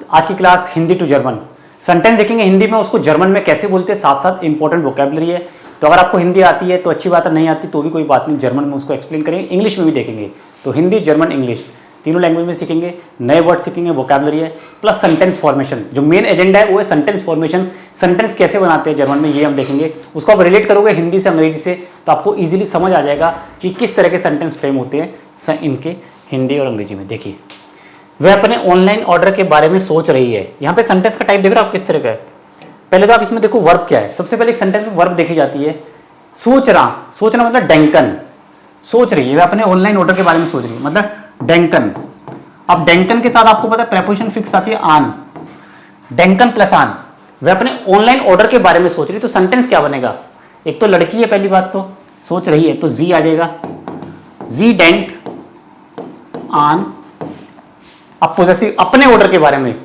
आज की class Hindi to German. Sentence देखेंगे हिंदी में, उसको जर्मन में कैसे बोलते हैं, साथ साथ इंपॉर्टेंट वोकैबुलरी है। तो अगर आपको हिंदी आती है तो अच्छी बात है, नहीं आती तो भी कोई बात नहीं, जर्मन में उसको एक्सप्लेन करेंगे, इंग्लिश में भी देखेंगे। तो हिंदी, जर्मन, इंग्लिश तीनों लैंग्वेज में सीखेंगे, नए वर्ड सीखेंगे, वोकैबुलरी है, प्लस सेंटेंस फॉर्मेशन। जो मेन एजेंडा है वो है सेंटेंस फॉर्मेशन, सेंटेंस कैसे बनाते हैं जर्मन में, ये हम देखेंगे। उसको आप रिलेट करोगे हिंदी से, अंग्रेजी से, तो आपको ईजिली समझ आ जाएगा कि किस तरह के सेंटेंस फ्रेम होते हैं इनके हिंदी और अंग्रेजी में। देखिए, वह अपने ऑनलाइन ऑर्डर के बारे में सोच रही है। यहाँ पे सेंटेंस का टाइप देख रहे हो आप किस तरह का है। पहले तो आप इसमें देखो वर्ब क्या है। सबसे पहले एक सेंटेंस में वर्ब देखी जाती है, सोचना। सोचना मतलब डेंकन, सोच रही है, वह अपने ऑनलाइन ऑर्डर के बारे में सोच रही है, मतलब डेंकन। अब डेंकन के साथ आपको पता है प्रेपोजिशन फिक्स आती है आन, डेंकन प्लस आन। वह अपने ऑनलाइन ऑर्डर के बारे में सोच रही है, तो सेंटेंस क्या बनेगा। एक तो लड़की है, पहली बात तो सोच रही है, तो जी आ जाएगा, जी डेंक आन। अब पोजेसिव अपने ऑर्डर के बारे में,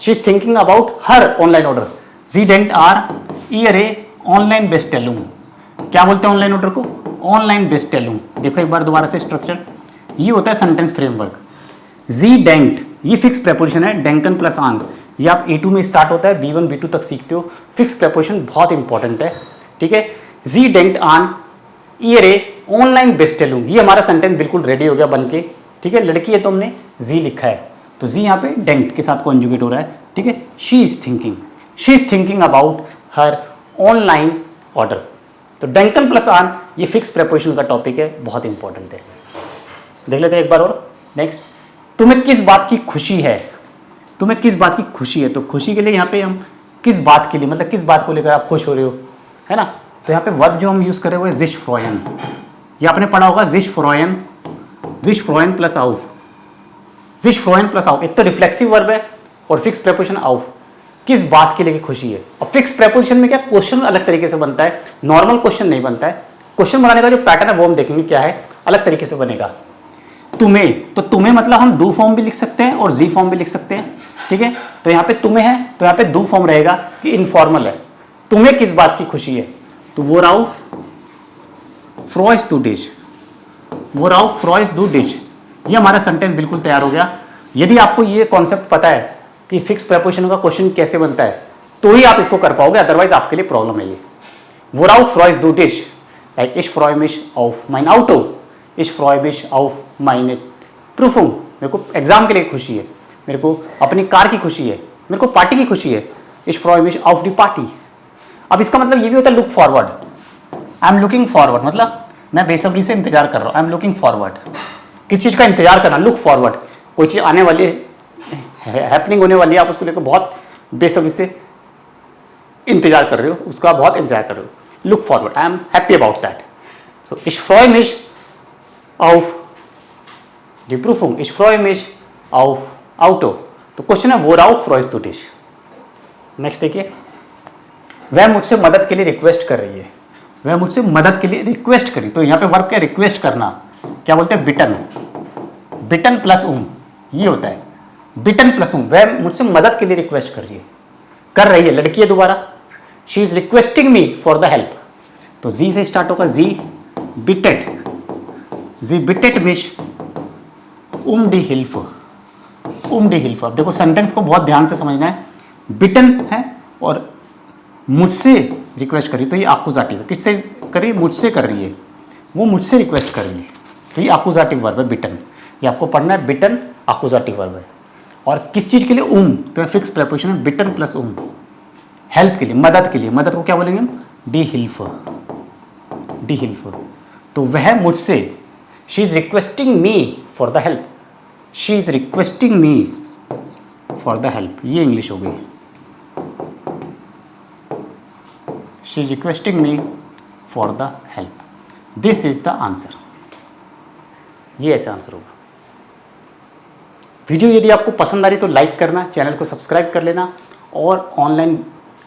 she is thinking about her online order, जी डेंट आर ईयर ए ऑनलाइन बेस्टेलूम। क्या बोलते हैं ऑनलाइन ऑर्डर को, ऑनलाइन बेस्टेलूम। देखो एक बार दोबारा से स्ट्रक्चर, ये होता है सेंटेंस फ्रेमवर्क। जी डेंट ये फिक्स प्रेपोजिशन है, डेंकन प्लस आन, ये आप A2 में स्टार्ट होता है, B1 B2 तक सीखते हो। फिक्स प्रेपोजिशन बहुत इंपॉर्टेंट है, ठीक है। जी डेंट आन ईयर ए ऑनलाइन बेस्टेलूम, ये हमारा सेंटेंस बिल्कुल रेडी हो गया बन के, ठीक है। लड़की है तो हमने जी लिखा है, तो जी यहाँ पे डेंट के साथ कॉन्जुगेट हो रहा है, ठीक है। She is thinking about her online order. तो डेंकन प्लस आन ये फिक्स प्रेपोजिशन का टॉपिक है, बहुत इंपॉर्टेंट है। देख लेते हैं एक बार और। नेक्स्ट, तुम्हें किस बात की खुशी है, तुम्हें किस बात की खुशी है। तो खुशी के लिए यहाँ पे हम किस बात के लिए, मतलब किस बात को लेकर आप खुश हो रहे हो, है ना। तो यहाँ पे वर्ब जो हम यूज कर रहे हो जिश फ्रॉयन, ये आपने पढ़ा होगा, जिश फ्रॉयन प्लस आउफ, जिश फ्रॉयन प्लस आउफ। एक तो रिफ्लेक्सिव वर्ब है और फिक्स प्रेपोजिशन आउफ। किस बात के लिए खुशी है। और फिक्स प्रेपोजिशन में क्या क्वेश्चन अलग तरीके से बनता है, नॉर्मल क्वेश्चन नहीं बनता है। क्वेश्चन बनाने का जो पैटर्न है वो हम देखेंगे क्या है, अलग तरीके से बनेगा। तुम्हें, तो तुम्हें मतलब हम डू फॉर्म भी लिख सकते हैं और जी फॉर्म भी लिख सकते हैं, ठीक है। तो यहाँ पे तुम्हें है तो यहाँ पे डू फॉर्म रहेगा कि इनफॉर्मल है। तुम्हें किस बात की खुशी है, तो वोराउफ फ्रॉइस दू डिश, वोराउफ फ्रॉइस दू डिश। ये हमारा सेंटेंस बिल्कुल तैयार हो गया। यदि आपको ये कॉन्सेप्ट पता है कि फिक्स प्रेपोजिशन का क्वेश्चन कैसे बनता है, तो ही आप इसको कर पाओगे, अदरवाइज आपके लिए प्रॉब्लम है ये। वोराउफ फ्रॉइस दू डिश लाइक इश फ्रॉय मिश ऑफ माइन आउटो, इश फ्रॉय मिश ऑफ माइन प्रूफुम। मेरे को एग्जाम के लिए खुशी है, मेरे को अपनी कार की खुशी है, मेरे को पार्टी की खुशी है, इश फ्रॉय मिश ऑफ द पार्टी। अब इसका मतलब ये भी होता है look forward, I am looking forward, मतलब मैं बेसब्री से इंतजार कर रहा हूँ, आई एम लुकिंग फॉरवर्ड। किस चीज़ का इंतजार करना, लुक फॉरवर्ड। कोई चीज़ आने वाली है, हैपनिंग होने वाली है, आप उसको लेकर बहुत बेसब्री से इंतजार कर रहे हो, उसका बहुत इंतजार कर रहे हो, look forward, I am happy about that. So इश फ्रॉय मिश ऑफ दी प्रूफुम, इश फ्रॉय मिश ऑफ आउटो। तो क्वेश्चन है वोराउफ फ्रॉइस दू डिश। नेक्स्ट देखिए, वह मुझसे मदद के लिए रिक्वेस्ट कर रही है, वह मुझसे मदद के लिए रिक्वेस्ट करी। तो यहाँ पे वर्ब क्या, रिक्वेस्ट करना, क्या बोलते हैं, बिटन, बिटन प्लस ये होता है, बिटन प्लस वह मुझसे मदद के लिए रिक्वेस्ट कर रही है, लड़की है दोबारा। She is requesting me for the help, तो जी से स्टार्ट होगा, जी बिटेट मिश डी हिल्फ, डी हिल्फ। अब देखो सेंटेंस को बहुत ध्यान से समझना है, बिटन है और मुझसे रिक्वेस्ट कर रही, तो ये अक्यूजेटिव है। किससे कर रही है, मुझसे कर रही है, वो मुझसे रिक्वेस्ट कर रही है, तो ये अक्यूजेटिव वर्ब है बिटन। ये आपको पढ़ना है, बिटन अक्यूजेटिव वर्ब है। और किस चीज़ के लिए, तो फिक्स प्रेपोजिशन है, बिटन प्लस हेल्प के लिए, मदद के लिए। मदद को क्या बोलेंगे हम, डी हिल्फ, डी हिल्फ। तो वह मुझसे, she is requesting me for the help, she is requesting me for the help, ये इंग्लिश हो गई। She is requesting me for the help, this is the answer. ये ऐसा आंसर होगा। वीडियो यदि आपको पसंद आ रही तो लाइक करना, चैनल को सब्सक्राइब कर लेना। और ऑनलाइन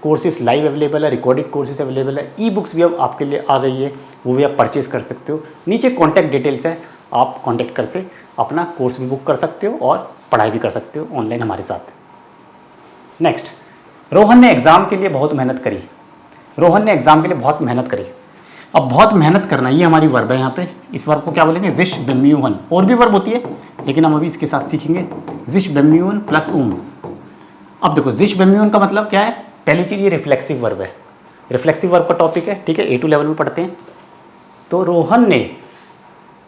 कोर्सेज लाइव अवेलेबल है, रिकॉर्डेड कोर्सेज अवेलेबल है, ई बुक्स भी अब आपके लिए आ गई है, वो भी आप परचेज कर सकते हो। नीचे कॉन्टैक्ट डिटेल्स है, आप कॉन्टैक्ट कर से अपना कोर्स भी बुक कर सकते हो और पढ़ाई भी कर सकते हो ऑनलाइन हमारे साथ। नेक्स्ट, रोहन ने एग्ज़ाम के लिए बहुत मेहनत करी, रोहन ने एग्ज़ाम के लिए बहुत मेहनत करी। अब बहुत मेहनत करना, ये हमारी वर्ब है। यहाँ पे इस वर्ब को क्या बोलेंगे, जिश बेम्यूहन। और भी वर्ब होती है लेकिन हम अभी इसके साथ सीखेंगे, जिश बेम्यूहन प्लस अब देखो जिश बेम्यून का मतलब क्या है, पहली चीज़ ये रिफ्लेक्सिव वर्ब है, रिफ्लेक्सिव वर्ब का टॉपिक है, ठीक है, A2 लेवल में पढ़ते हैं। तो रोहन ने,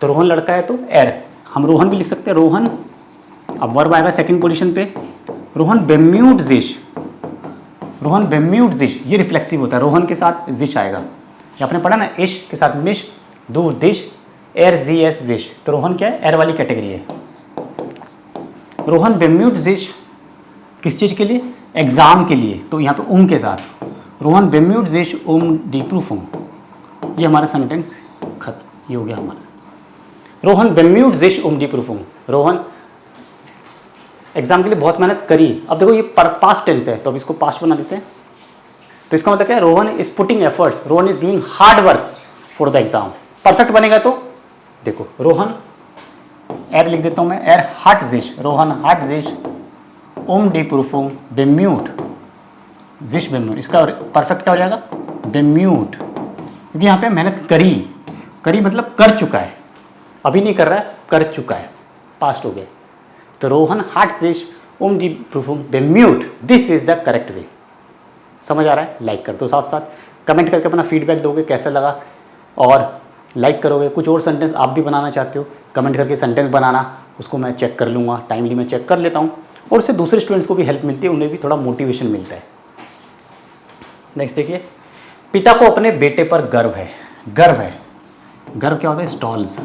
तो रोहन लड़का है तो एर, हम रोहन भी लिख सकते हैं, रोहन, अब वर्ब आएगा सेकंड पोजीशन पे, रोहन बेम्यूट जिश, रोहन बेम्यूट जिश, ये रिफ्लेक्सिव होता है, रोहन के साथ जिश आएगा। ये आपने पढ़ा ना, इश के साथ मिश, दूर दिश, एर जी एस जिश, तो रोहन क्या है, एर वाली कैटेगरी है। रोहन बेम्यूट जिश किस चीज़ के लिए, एग्जाम के लिए, तो यहाँ पे के साथ, रोहन बेम्यूट जिश डी प्रूफुम, ये हमारा सेंटेंस खत्म, ये हो गया हमारा। रोहन बेम्यूट जिश डी प्रूफुम, रोहन एग्जाम के लिए बहुत मेहनत करी। अब देखो ये पास्ट टेंस है, तो अब इसको पास्ट बना देते हैं। तो इसका मतलब क्या है, Rohan is putting efforts, Rohan is doing hard work for the exam. Perfect बनेगा तो देखो रोहन, एर लिख देता हूं मैं, एर हार्ट जिश, रोहन हार्ट जिश डी प्रूफुम बेम्यूट जिश बेम्यूट, इसका परफेक्ट क्या हो जाएगा, बेम्यूट, क्योंकि यहाँ पे मेहनत करी, करी मतलब कर चुका है, अभी नहीं कर रहा है, कर चुका है, पास्ट हो गया। तो रोहन हार्ट जिश डी प्रूफुम बेम्यूट, this is the correct way. समझ आ रहा है, लाइक कर दो, साथ साथ कमेंट करके अपना फीडबैक दोगे कैसा लगा, और लाइक करोगे। कुछ और सेंटेंस आप भी बनाना चाहते हो, कमेंट करके सेंटेंस बनाना, उसको मैं चेक कर लूँगा, टाइमली मैं चेक कर लेता हूँ, और उससे दूसरे स्टूडेंट्स को भी हेल्प मिलती है, उन्हें भी थोड़ा मोटिवेशन मिलता है। नेक्स्ट देखिए, पिता को अपने बेटे पर गर्व है, गर्व है, गर्व क्या होता है, स्टॉल्स।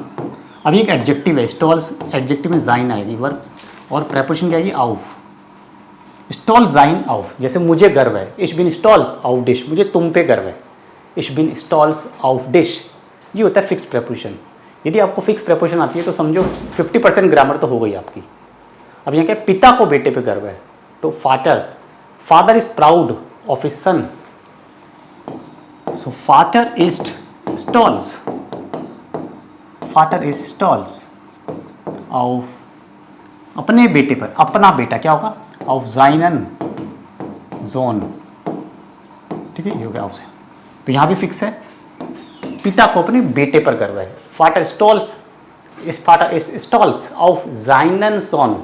अभी एक एडजेक्टिव है, स्टॉल्स, एडजेक्टिव में जाइन आएगी वर्ब, और प्रेपोजिशन क्या आएगी, आउफ, स्टॉल जाइन आउफ, जैसे मुझे गर्व है, इश बिन स्टॉल्स आउफ डिश, मुझे तुम पे गर्व है, इश बिन स्टॉल्स आउफ डिश, ये होता है फिक्स प्रेपोजिशन। यदि आपको फिक्स प्रेपोजिशन आती है तो समझो 50% ग्रामर तो हो गई आपकी। अब यहाँ क्या, पिता को बेटे पे गर्व है, तो father, father is proud of his son, so father is stalls, father is स्टॉल्स ऑफ, अपने बेटे पर, अपना बेटा क्या होगा, ऑफ जाइनन जोन, ठीक है, ये हो गया ऑफ से। तो यहाँ भी फिक्स है, पिता को अपने बेटे पर गर्व है, फादर स्टॉल्स, इस फादर इज स्टॉल्स ऑफ जाइनन जोन,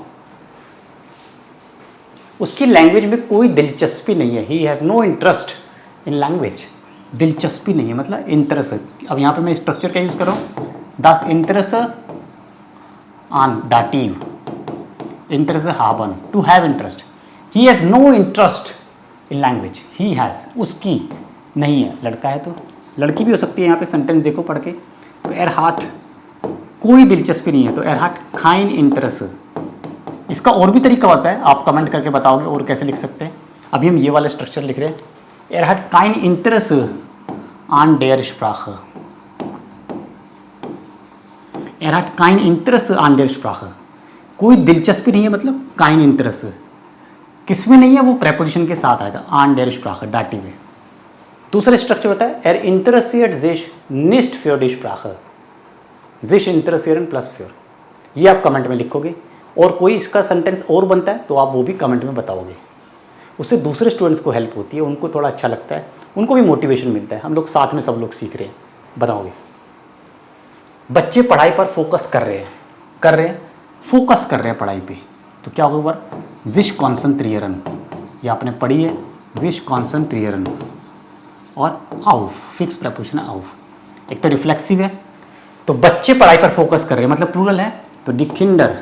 उसकी लैंग्वेज में कोई दिलचस्पी नहीं है, he has no interest in language, दिलचस्पी नहीं है मतलब इंटरेस्ट। अब यहाँ पे मैं स्ट्रक्चर क्या यूज़ कर रहा हूँ, दस इंटरेस्ट ऑन डाटिव, इंटरेस्ट हावन, to have interest, he has no interest in language, he has, उसकी नहीं है, लड़का है तो लड़की भी हो सकती है, यहाँ पे सेंटेंस देखो पढ़ के, तो एर हार्ट, कोई दिलचस्पी नहीं है, तो एर हार्ट खाइन इंटरेस्ट। इसका और भी तरीका होता है, आप कमेंट करके बताओगे और कैसे लिख सकते हैं। अभी हम ये वाला स्ट्रक्चर लिख रहे हैं, एर हार्ट काइन इंटरेस्ट आन डेयर स्प्राख, एर हार्ट काइन इंटरेस्ट आन डेयर स्प्राख, कोई दिलचस्पी नहीं है मतलब काइन इंटरेस्ट, किसमें नहीं है, वो प्रेपोजिशन के साथ आएगा, आन डेयर स्प्राख, डाटी में। दूसरा स्ट्रक्चर होता है एर इंटरेस्टिert sich nicht für die Sprache, sich interessieren plus für, ये आप कमेंट में लिखोगे, और कोई इसका सेंटेंस और बनता है तो आप वो भी कमेंट में बताओगे, उससे दूसरे स्टूडेंट्स को हेल्प होती है, उनको थोड़ा अच्छा लगता है, उनको भी मोटिवेशन मिलता है, हम लोग साथ में सब लोग सीख रहे हैं, बताओगे। बच्चे पढ़ाई पर फोकस कर रहे हैं, फोकस कर रहे हैं पढ़ाई पे, तो क्या होगा, जिश कॉन्सन्ट्रियरन, ये आपने पढ़ी है, जिश कॉन्सन्ट्रियरन, और आउफ, फिक्स प्रेपोजिशन आउफ। एक तो रिफ्लेक्सिव है, तो बच्चे पढ़ाई पर फोकस कर रहे हैं मतलब प्लूरल है, तो डिकिंडर,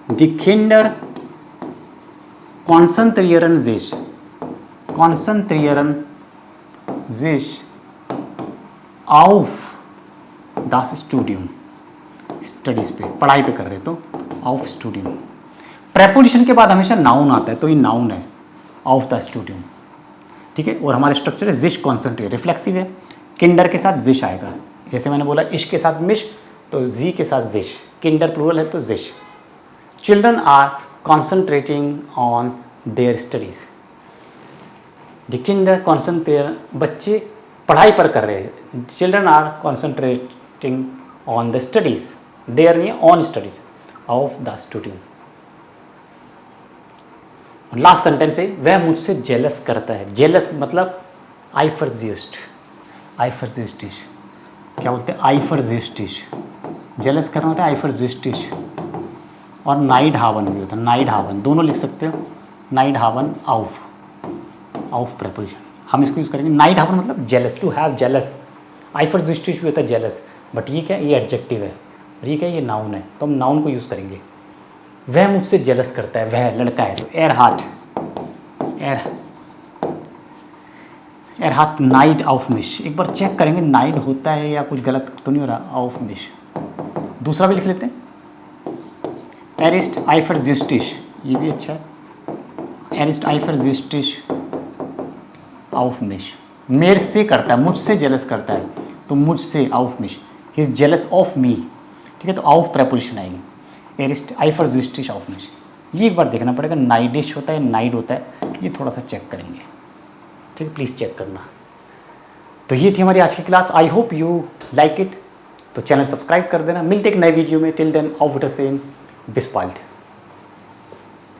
डिकिंडर कॉन्सन्ट्रियरन जिश, कॉन्सन्ट्रियरन जिश आउफ दास स्टूडियम, स्टडीज पे, पढ़ाई पे कर रहे हैं तो आउफ स्टूडियम। प्रेपोजिशन के बाद हमेशा नाउन आता है, तो ये नाउन है, आउफ द स्टूडियम, ठीक है। और हमारा स्ट्रक्चर है जिश कॉन्सन्ट्रेट, रिफ्लेक्सिव है, किंडर के साथ जिश आएगा, जैसे मैंने बोला इश के साथ मिश, तो जी के साथ जिश, किंडर प्लूरल है तो जिश। Children are concentrating on their studies, द किंडर कॉन्सन्ट्रेट, बच्चे पढ़ाई पर कर रहे हैं, children are concentrating on the studies, their नहीं on studies of the student. Last sentence है, वह मुझसे जेलस करता है, जेलस मतलब आइफरज्यूस्ट, आइफरज्यूस्टिश, क्या बोलते हैं, आइफरज्यूस्टिश, जेलस करना होता है आइफरज्यूस्टिश, और नाइड हावन भी होता है, नाइड हावन दोनों लिख सकते हो, नाइड हावन आउफ प्रेपोजिशन, हम इसको यूज़ करेंगे। नाइड हावन मतलब जेलस, टू हैव जेलस। आइफरजिस्टिश भी होता है जेलस, बट ये क्या है, ये एडजेक्टिव है, और ये क्या है, ये नाउन है, तो हम नाउन को यूज़ करेंगे। वह मुझसे जेलस करता है, वह लड़का है, तो एर हाथ नाइड आउफ मिश। एक बार चेक करेंगे नाइड होता है या कुछ गलत तो नहीं हो रहा, आउफ मिश। दूसरा भी लिख लेते हैं, एरिस्ट आइफरजिस्टिश, ये भी अच्छा है, एरिस्ट आइफरजिस्टिश आउफ मिश। मेरे से करता है, मुझसे जेलस करता है, तो मुझसे आउफ मिश, he is jealous of me, ठीक है, तो आउफ प्रेपोजिशन आएगी, एरिस्ट आइफरजिस्टिश आउफ मिश। ये एक बार देखना पड़ेगा, नाइडिश होता है, नाइड होता है, ये थोड़ा सा चेक करेंगे, ठीक है, प्लीज़ चेक करना। तो ये थी हमारी आज की class, I hope you like it. तो चैनल सब्सक्राइब कर देना, मिलते एक नए वीडियो में, टिल देन ऑफ विटर सेम बिस्पाल्ट।